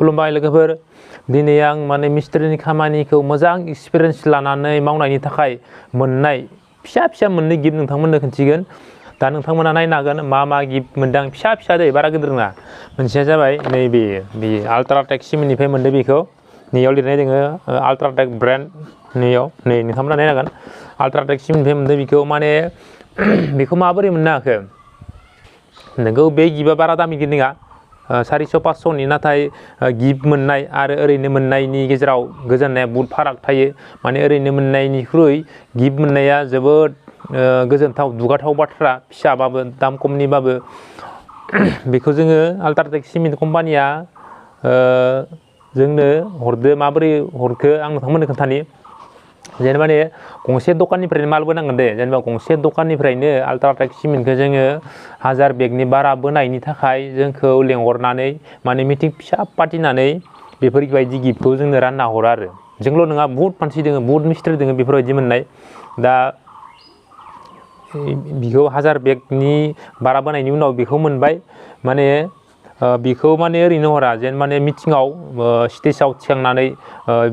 खुलुमबाय लोगोफोर दिनै आं माने मिस्ट्रिनि खामानिखौ मोजां एक्सपिरियेन्स लानानै मावनायनि थाखाय मोननाय फिसा फिसा मोननै गिफ्ट नोंथांमोननो खोन्थिगोन दा नोंथांमोना नायनो हागोन मा गिफ्ट मोनदों फिसा फिसा दै बारा गिदिर नङा मोनसेया जाबाय नैबे अल्ट्राटेक सिमेन्टनिफ्राय मोनदों बेखौ नैयाव लिरनाय दोङो अल्ट्राटेक ब्रेन्ड नैयाव नै नोंथांमोना नायनो हागोन अल्ट्राटेक सिमेन्टनिफ्राय मोनदों बेखौ माने बेखौ माबोरै मोननो हाखो नोंगौ बे गिफ्टआ बारा दामि गिफ्ट नङा 400-500नि नाथाय गिफ्ट मोननाय आरो ओरैनो मोननायनि गेजेराव गोजोननाया बहुत फाराग थायो माने ओरैनो मोननायनिख्रुइ गिफ्ट मोननाया जोबोद गोजोनथाव दुगाथाव बाथ्रा फिसाबाबो दाम खमनिबाबो बेखौ जोङो अल्ट्राटेक सिमेन्ट कम्पानिया जोंनो हरदो माबोरै हरखो आं नोंथांमोननो खोन्थानि जेनेबा ने गंसे दखाननिफ्रायनो माल बोनांगोन दे जेनेबा गंसे दखाननिफ्रायनो अल्ट्राटेक सिमेन्टखौ जोङो 1000 बेगनि बारा बोनायनि थाखाय जोंखौ लेंहरनानै माने मिटिं फिसा पार्टिनानै बेफोरबायदि गिफ्टखौ जोंनो रानना हरो आरो जोंल' नङा बहुत मानसि दोङो बहुत मिस्ट्रि दोङो बेफोरबायदि मोननाय दा बिखौ 1000 बेगनि बारा बोनायनि उनाव बेखौ मोनबाय माने बेखौ माने ओरैनो हरा जेन माने मिटिङाव स्टेजआव थिखांनानै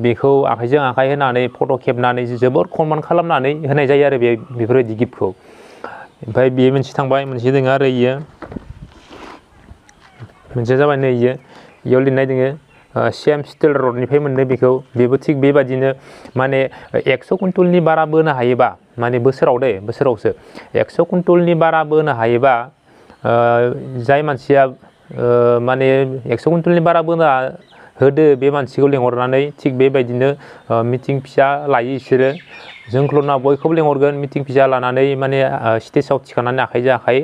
बेखौ आखाइजों आखाइ होनानै फट' खेबनानै जोबोर सनमान खालामनानै होनाय जायो आरो बेफोरबायदि गिफ्टखौ ओमफ्राय बेयो मोनसे थांबाय मोनसे दङ आरो इयो मोनसेया जाबाय नै इयाव लिरनाय दोङो सियामस्टील रडनिफ्राय मोनदों बेखौ बेबो थिग बेबायदिनो माने 100 कुन्टलनि बारा बोनो हायोबा माने बोसोरावसो 100 कुन्टलनि बारा बोनो हायोबा जाय मानसिया माने 100 कुन्टलनि बारा बोना होदो बे मानसिखौ लेंहरनानै थिग बेबायदिनो मिटिं फिसा लायो बिसोरो जोंखौल' नङा बयखौबो लेंहरगोन मिटिं फिसा लानानै माने स्टेजआव थिखांनानै आखाइजों आखाइ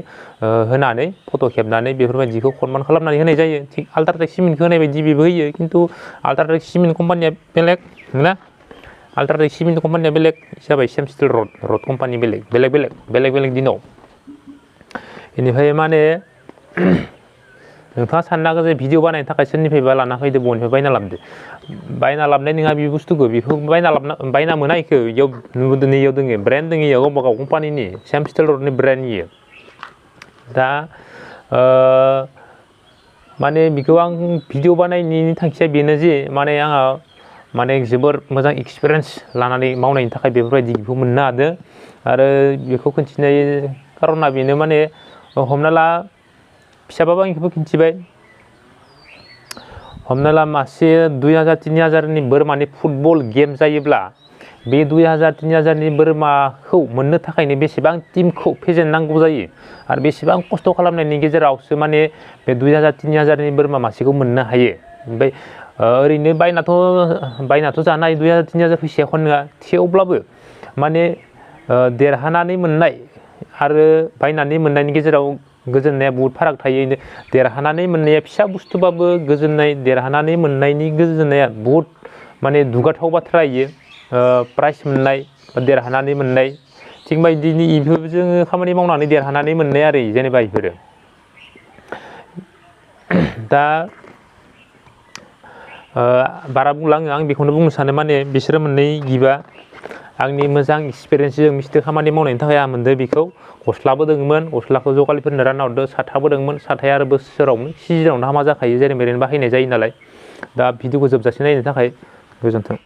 होनानै फट' खेबनानै बेफोरबायदिखौ सनमान खालामनानै होनाय जायो थिग अल्ट्राटेक सिमेन्टखौ होनाय बायदि बेबो होयो खिन्थु अल्ट्राटेक सिमेन्ट कम्पानिया बेलेग ना अल्ट्राटेक सिमेन्ट कम्पानिया बेलेग जाबाय सियामस्टील रड कम्पानि बेलेग दिनाव बेनिफ्राय माने नोंथाङा साननो हागौ जे भिडिअ बानायनो थाखाय सोरनिफ्रायबा लाना फैदो बबेनिफ्राय बायना लाबोनाय नङा बे बुस्थुखौ बेखौ बायना मोना इखौ इयाव नुदों इयाव दोङो ब्रेन्ड दोङो इयाव गावबा गाव कम्पानिनि सियामस्टील रडनि ब्रेन्ड इयो दा माने बेखौ आं भिडिअ बानायनायनि थांखिया बेनो जे माने आंहा माने जोबोर मोजां एक्सपिरियेन्स लानानै मावनायनि थाखाय बेफोरबायदि बेखौ मोननो हादों आरो बेखौ खिन्थिनाय खारना बेनो माने हमना ला फिसाबाबो आं बेखौबो खिन्थिबाय हमना ला मासे 2000-3000नि बोरमानि फुटबल गेम जायोब्ला बे 2000-3000नि बोरमाखौ मोननो थाखायनो बेसेबां टीमखौ फेजेननांगौ जायो आरो बेसेबां खस्थ' खालामनायनि गेजेरावसो माने बे 2000-3000नि बोरमा मासेखौ मोननो हायो ओमफ्राय ओरैनो बायनाथ' जानाय 2000-3000 फैसाया खन नङा थेवब्लाबो माने देरहानानै मोननाय आरो बायनानै मोननायनि गेजेराव गोजोननाया बहुत फाराग थायो देरहानानै मोननाया फिसा बुस्थुबाबो गोजोननाय देरहानानै मोननायनि गोजोननाया बहुत माने दुगाथाव बाथ्रा इयो प्राइज मोननाय देरहानानै मोननाय थिग बायदिनो इफोरबो जोङो खामानि मावनानै देरहानानै मोननाय आरो जेनेबा इफोरो दा बारा बुंला आं बेखौनो बुंनो सानो माने बिसोरो मोननै गिफ्टआ आंनि मोजां एक्सपिरियेन्सजों मिस्ट्रि खामानि मावनायनि थाखाय आं मोनदों बेखौ गस्लाबो दङमोन गस्लाखौ जगालिफोरनो रानना हरदों साथाबो दङमोन साथाया आरो बोसोरावनो सिजोनावनो हामा जाखायो जेरै मेरैनो बाहायनाय जायो नालाय दा भिडिअखौ जोबजासे नायनो थाखाय गोजोन्थों।